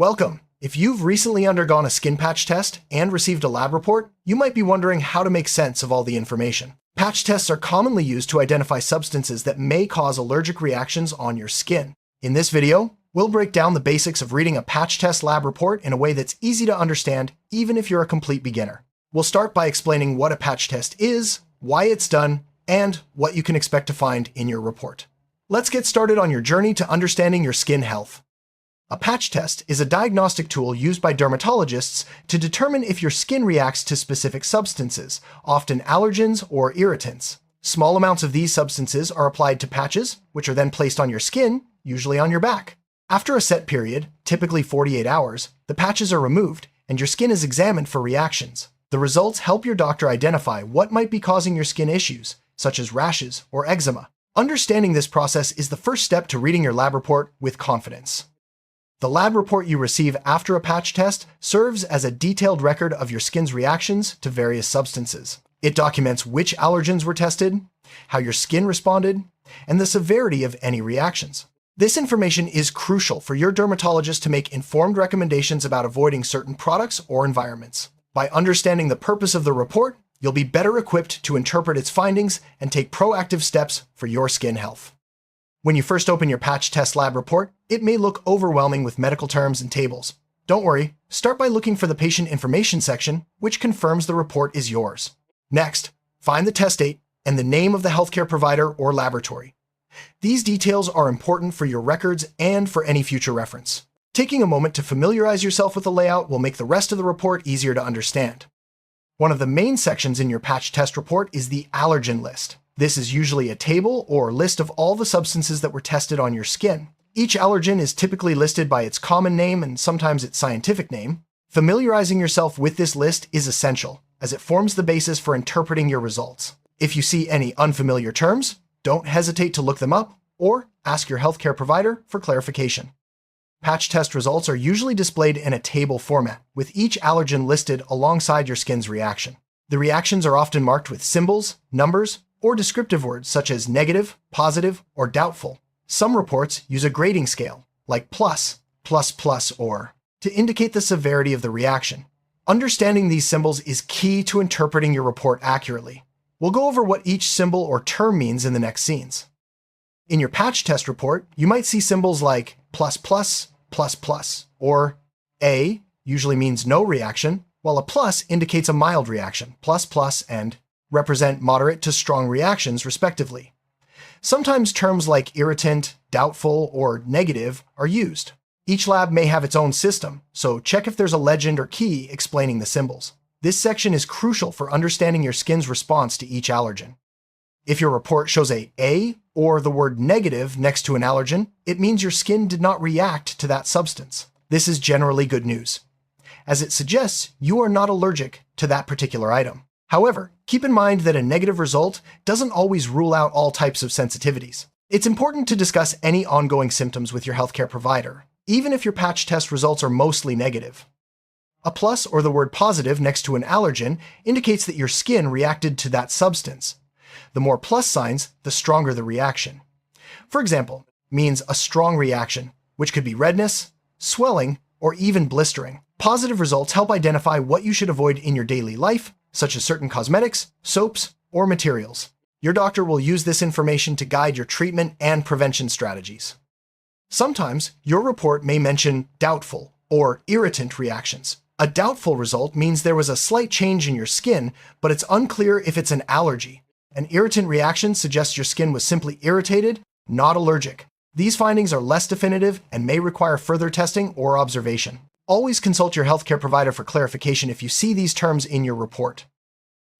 Welcome! If you've recently undergone a skin patch test and received a lab report, you might be wondering how to make sense of all the information. Patch tests are commonly used to identify substances that may cause allergic reactions on your skin. In this video, we'll break down the basics of reading a patch test lab report in a way that's easy to understand, even if you're a complete beginner. We'll start by explaining what a patch test is, why it's done, and what you can expect to find in your report. Let's get started on your journey to understanding your skin health. A patch test is a diagnostic tool used by dermatologists to determine if your skin reacts to specific substances, often allergens or irritants. Small amounts of these substances are applied to patches, which are then placed on your skin, usually on your back. After a set period, typically 48 hours, the patches are removed and your skin is examined for reactions. The results help your doctor identify what might be causing your skin issues, such as rashes or eczema. Understanding this process is the first step to reading your lab report with confidence. The lab report you receive after a patch test serves as a detailed record of your skin's reactions to various substances. It documents which allergens were tested, how your skin responded, and the severity of any reactions. This information is crucial for your dermatologist to make informed recommendations about avoiding certain products or environments. By understanding the purpose of the report, you'll be better equipped to interpret its findings and take proactive steps for your skin health. When you first open your patch test lab report, it may look overwhelming with medical terms and tables. Don't worry, start by looking for the patient information section, which confirms the report is yours. Next, find the test date and the name of the healthcare provider or laboratory. These details are important for your records and for any future reference. Taking a moment to familiarize yourself with the layout will make the rest of the report easier to understand. One of the main sections in your patch test report is the allergen list. This is usually a table or list of all the substances that were tested on your skin. Each allergen is typically listed by its common name and sometimes its scientific name. Familiarizing yourself with this list is essential, as it forms the basis for interpreting your results. If you see any unfamiliar terms, don't hesitate to look them up or ask your healthcare provider for clarification. Patch test results are usually displayed in a table format, with each allergen listed alongside your skin's reaction. The reactions are often marked with symbols, numbers, or descriptive words such as negative, positive, or doubtful. Some reports use a grading scale, like plus, or, to indicate the severity of the reaction. Understanding these symbols is key to interpreting your report accurately. We'll go over what each symbol or term means in the next scenes. In your patch test report, you might see symbols like plus, or A usually means no reaction, while a plus indicates a mild reaction, plus, and represent moderate to strong reactions, respectively. Sometimes terms like irritant, doubtful, or negative are used. Each lab may have its own system, so check if there's a legend or key explaining the symbols. This section is crucial for understanding your skin's response to each allergen. If your report shows A or the word negative next to an allergen, it means your skin did not react to that substance. This is generally good news, as it suggests you are not allergic to that particular item. However, keep in mind that a negative result doesn't always rule out all types of sensitivities. It's important to discuss any ongoing symptoms with your healthcare provider, even if your patch test results are mostly negative. A plus or the word positive next to an allergen indicates that your skin reacted to that substance. The more plus signs, the stronger the reaction. For example, means a strong reaction, which could be redness, swelling, or even blistering. Positive results help identify what you should avoid in your daily life, such as certain cosmetics, soaps, or materials. Your doctor will use this information to guide your treatment and prevention strategies. Sometimes, your report may mention doubtful or irritant reactions. A doubtful result means there was a slight change in your skin, but it's unclear if it's an allergy. An irritant reaction suggests your skin was simply irritated, not allergic. These findings are less definitive and may require further testing or observation. Always consult your healthcare provider for clarification if you see these terms in your report.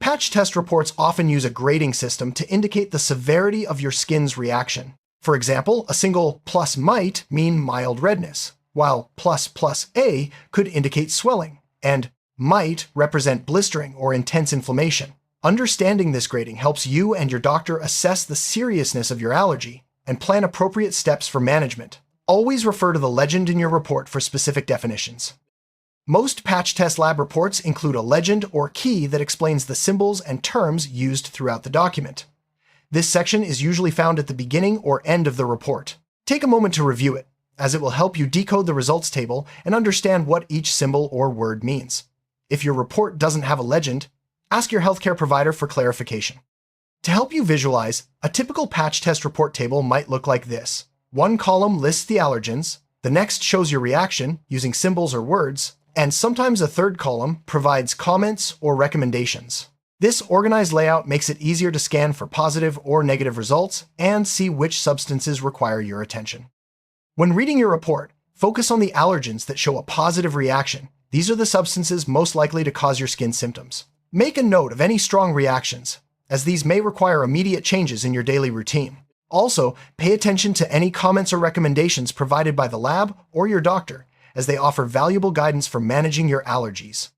Patch test reports often use a grading system to indicate the severity of your skin's reaction. For example, a single plus might mean mild redness, while plus A could indicate swelling, and might represent blistering or intense inflammation. Understanding this grading helps you and your doctor assess the seriousness of your allergy and plan appropriate steps for management. Always refer to the legend in your report for specific definitions. Most patch test lab reports include a legend or key that explains the symbols and terms used throughout the document. This section is usually found at the beginning or end of the report. Take a moment to review it, as it will help you decode the results table and understand what each symbol or word means. If your report doesn't have a legend, ask your healthcare provider for clarification. To help you visualize, a typical patch test report table might look like this. One column lists the allergens, the next shows your reaction using symbols or words, and sometimes a third column provides comments or recommendations. This organized layout makes it easier to scan for positive or negative results and see which substances require your attention. When reading your report, focus on the allergens that show a positive reaction. These are the substances most likely to cause your skin symptoms. Make a note of any strong reactions, as these may require immediate changes in your daily routine. Also, pay attention to any comments or recommendations provided by the lab or your doctor, as they offer valuable guidance for managing your allergies.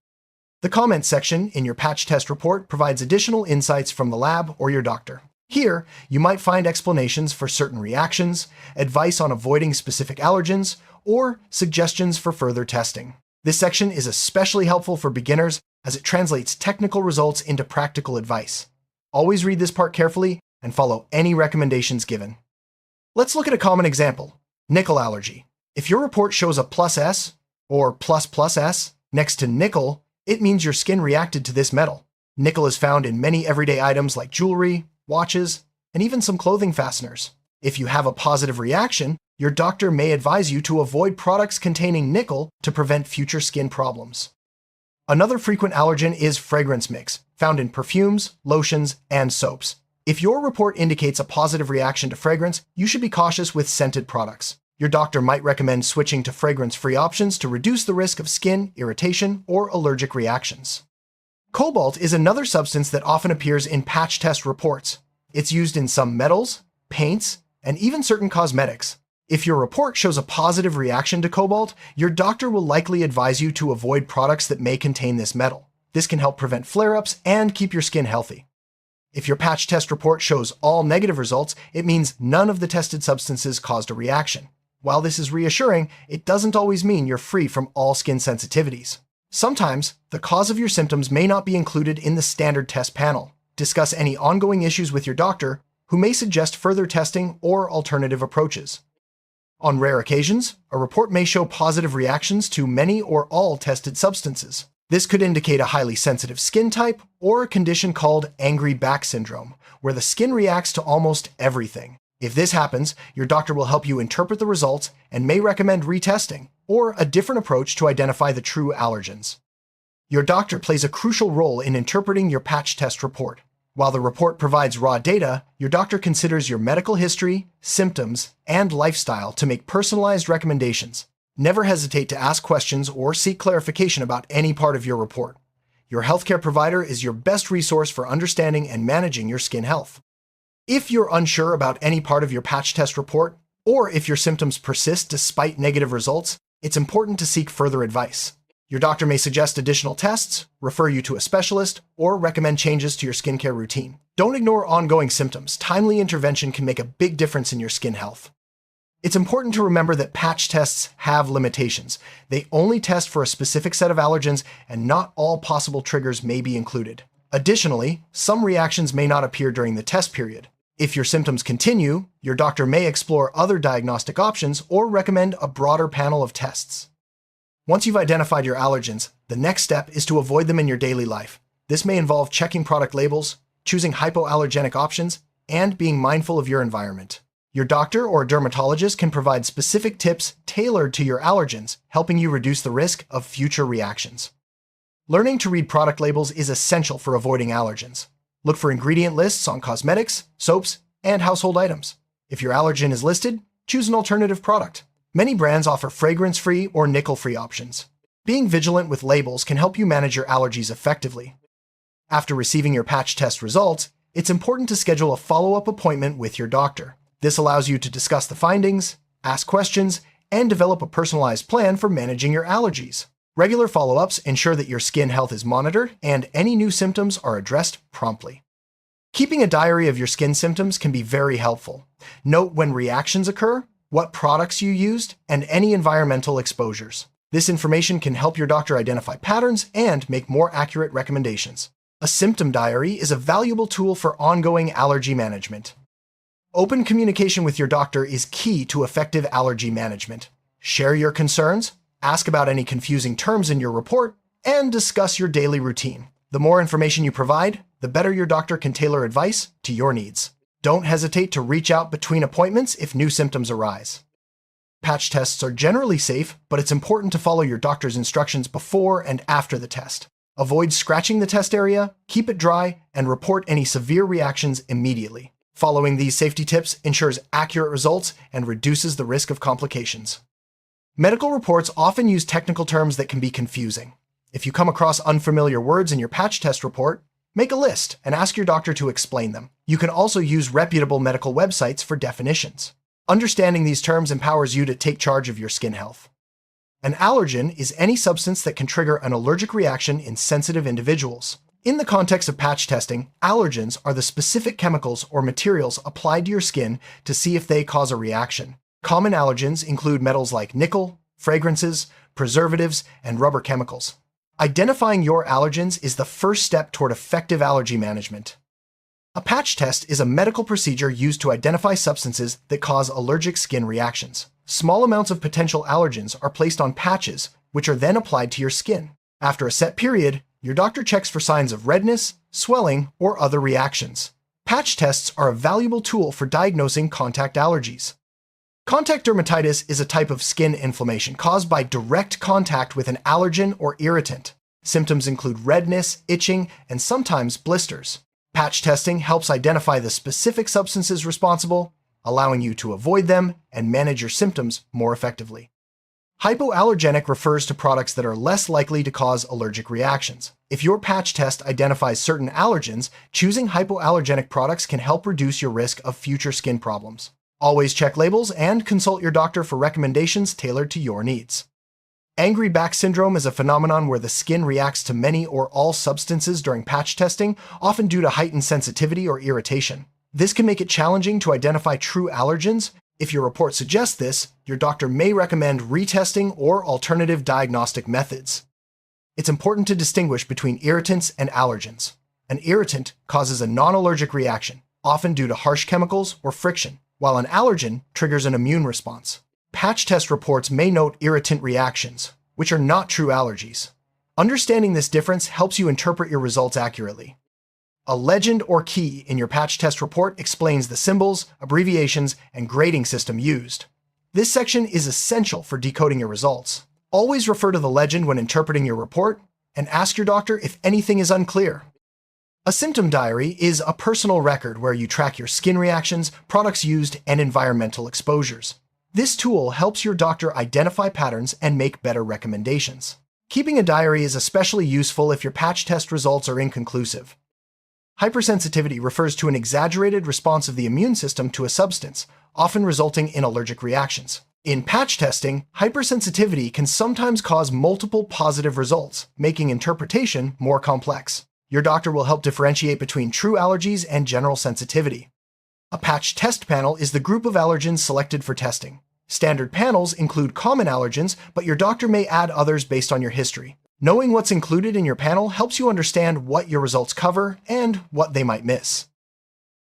The comments section in your patch test report provides additional insights from the lab or your doctor. Here, you might find explanations for certain reactions, advice on avoiding specific allergens, or suggestions for further testing. This section is especially helpful for beginners as it translates technical results into practical advice. Always read this part carefully and follow any recommendations given. Let's look at a common example: nickel allergy. If your report shows a +S or ++S next to nickel, it means your skin reacted to this metal. Nickel is found in many everyday items like jewelry, watches, and even some clothing fasteners. If you have a positive reaction, your doctor may advise you to avoid products containing nickel to prevent future skin problems. Another frequent allergen is fragrance mix, found in perfumes, lotions, and soaps. If your report indicates a positive reaction to fragrance, you should be cautious with scented products. Your doctor might recommend switching to fragrance-free options to reduce the risk of skin irritation or allergic reactions. Cobalt is another substance that often appears in patch test reports. It's used in some metals, paints, and even certain cosmetics. If your report shows a positive reaction to cobalt, your doctor will likely advise you to avoid products that may contain this metal. This can help prevent flare-ups and keep your skin healthy. If your patch test report shows all negative results, it means none of the tested substances caused a reaction. While this is reassuring, it doesn't always mean you're free from all skin sensitivities. Sometimes, the cause of your symptoms may not be included in the standard test panel. Discuss any ongoing issues with your doctor, who may suggest further testing or alternative approaches. On rare occasions, a report may show positive reactions to many or all tested substances. This could indicate a highly sensitive skin type or a condition called angry back syndrome, where the skin reacts to almost everything. If this happens, your doctor will help you interpret the results and may recommend retesting or a different approach to identify the true allergens. Your doctor plays a crucial role in interpreting your patch test report. While the report provides raw data, your doctor considers your medical history, symptoms, and lifestyle to make personalized recommendations. Never hesitate to ask questions or seek clarification about any part of your report. Your healthcare provider is your best resource for understanding and managing your skin health. If you're unsure about any part of your patch test report, or if your symptoms persist despite negative results, it's important to seek further advice. Your doctor may suggest additional tests, refer you to a specialist, or recommend changes to your skincare routine. Don't ignore ongoing symptoms. Timely intervention can make a big difference in your skin health. It's important to remember that patch tests have limitations. They only test for a specific set of allergens, and not all possible triggers may be included. Additionally, some reactions may not appear during the test period. If your symptoms continue, your doctor may explore other diagnostic options or recommend a broader panel of tests. Once you've identified your allergens, the next step is to avoid them in your daily life. This may involve checking product labels, choosing hypoallergenic options, and being mindful of your environment. Your doctor or dermatologist can provide specific tips tailored to your allergens, helping you reduce the risk of future reactions. Learning to read product labels is essential for avoiding allergens. Look for ingredient lists on cosmetics, soaps, and household items. If your allergen is listed, choose an alternative product. Many brands offer fragrance-free or nickel-free options. Being vigilant with labels can help you manage your allergies effectively. After receiving your patch test results, it's important to schedule a follow-up appointment with your doctor. This allows you to discuss the findings, ask questions, and develop a personalized plan for managing your allergies. Regular follow-ups ensure that your skin health is monitored and any new symptoms are addressed promptly. Keeping a diary of your skin symptoms can be very helpful. Note when reactions occur, what products you used, and any environmental exposures. This information can help your doctor identify patterns and make more accurate recommendations. A symptom diary is a valuable tool for ongoing allergy management. Open communication with your doctor is key to effective allergy management. Share your concerns, ask about any confusing terms in your report, and discuss your daily routine. The more information you provide, the better your doctor can tailor advice to your needs. Don't hesitate to reach out between appointments if new symptoms arise. Patch tests are generally safe, but it's important to follow your doctor's instructions before and after the test. Avoid scratching the test area, keep it dry, and report any severe reactions immediately. Following these safety tips ensures accurate results and reduces the risk of complications. Medical reports often use technical terms that can be confusing. If you come across unfamiliar words in your patch test report, make a list and ask your doctor to explain them. You can also use reputable medical websites for definitions. Understanding these terms empowers you to take charge of your skin health. An allergen is any substance that can trigger an allergic reaction in sensitive individuals. In the context of patch testing, allergens are the specific chemicals or materials applied to your skin to see if they cause a reaction. Common allergens include metals like nickel, fragrances, preservatives, and rubber chemicals. Identifying your allergens is the first step toward effective allergy management. A patch test is a medical procedure used to identify substances that cause allergic skin reactions. Small amounts of potential allergens are placed on patches, which are then applied to your skin. After a set period, your doctor checks for signs of redness, swelling, or other reactions. Patch tests are a valuable tool for diagnosing contact allergies. Contact dermatitis is a type of skin inflammation caused by direct contact with an allergen or irritant. Symptoms include redness, itching, and sometimes blisters. Patch testing helps identify the specific substances responsible, allowing you to avoid them and manage your symptoms more effectively. Hypoallergenic refers to products that are less likely to cause allergic reactions. If your patch test identifies certain allergens, choosing hypoallergenic products can help reduce your risk of future skin problems. Always check labels and consult your doctor for recommendations tailored to your needs. Angry back syndrome is a phenomenon where the skin reacts to many or all substances during patch testing, often due to heightened sensitivity or irritation. This can make it challenging to identify true allergens. If your report suggests this, your doctor may recommend retesting or alternative diagnostic methods. It's important to distinguish between irritants and allergens. An irritant causes a non-allergic reaction, often due to harsh chemicals or friction, while an allergen triggers an immune response. Patch test reports may note irritant reactions, which are not true allergies. Understanding this difference helps you interpret your results accurately. A legend or key in your patch test report explains the symbols, abbreviations, and grading system used. This section is essential for decoding your results. Always refer to the legend when interpreting your report, and ask your doctor if anything is unclear. A symptom diary is a personal record where you track your skin reactions, products used, and environmental exposures. This tool helps your doctor identify patterns and make better recommendations. Keeping a diary is especially useful if your patch test results are inconclusive. Hypersensitivity refers to an exaggerated response of the immune system to a substance, often resulting in allergic reactions. In patch testing, hypersensitivity can sometimes cause multiple positive results, making interpretation more complex. Your doctor will help differentiate between true allergies and general sensitivity. A patch test panel is the group of allergens selected for testing. Standard panels include common allergens, but your doctor may add others based on your history. Knowing what's included in your panel helps you understand what your results cover and what they might miss.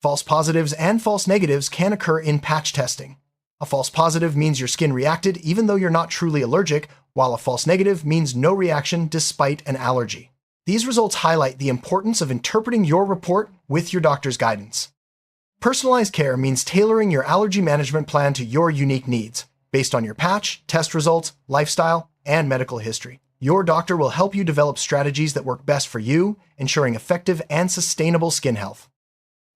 False positives and false negatives can occur in patch testing. A false positive means your skin reacted even though you're not truly allergic, while a false negative means no reaction despite an allergy. These results highlight the importance of interpreting your report with your doctor's guidance. Personalized care means tailoring your allergy management plan to your unique needs, based on your patch, test results, lifestyle, and medical history. Your doctor will help you develop strategies that work best for you, ensuring effective and sustainable skin health.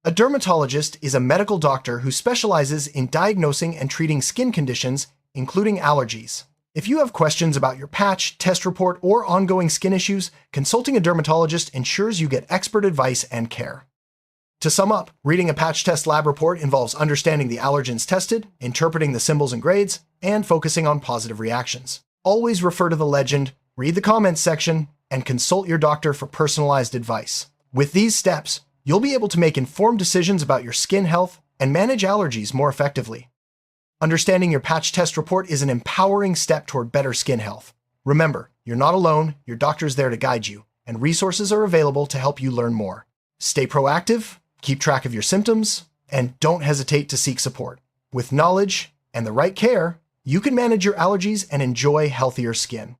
A dermatologist is a medical doctor who specializes in diagnosing and treating skin conditions, including allergies. If you have questions about your patch, test report, or ongoing skin issues, consulting a dermatologist ensures you get expert advice and care. To sum up, reading a patch test lab report involves understanding the allergens tested, interpreting the symbols and grades, and focusing on positive reactions. Always refer to the legend, read the comments section, and consult your doctor for personalized advice. With these steps, you'll be able to make informed decisions about your skin health and manage allergies more effectively. Understanding your patch test report is an empowering step toward better skin health. Remember, you're not alone, your doctor's there to guide you, and resources are available to help you learn more. Stay proactive, keep track of your symptoms, and don't hesitate to seek support. With knowledge and the right care, you can manage your allergies and enjoy healthier skin.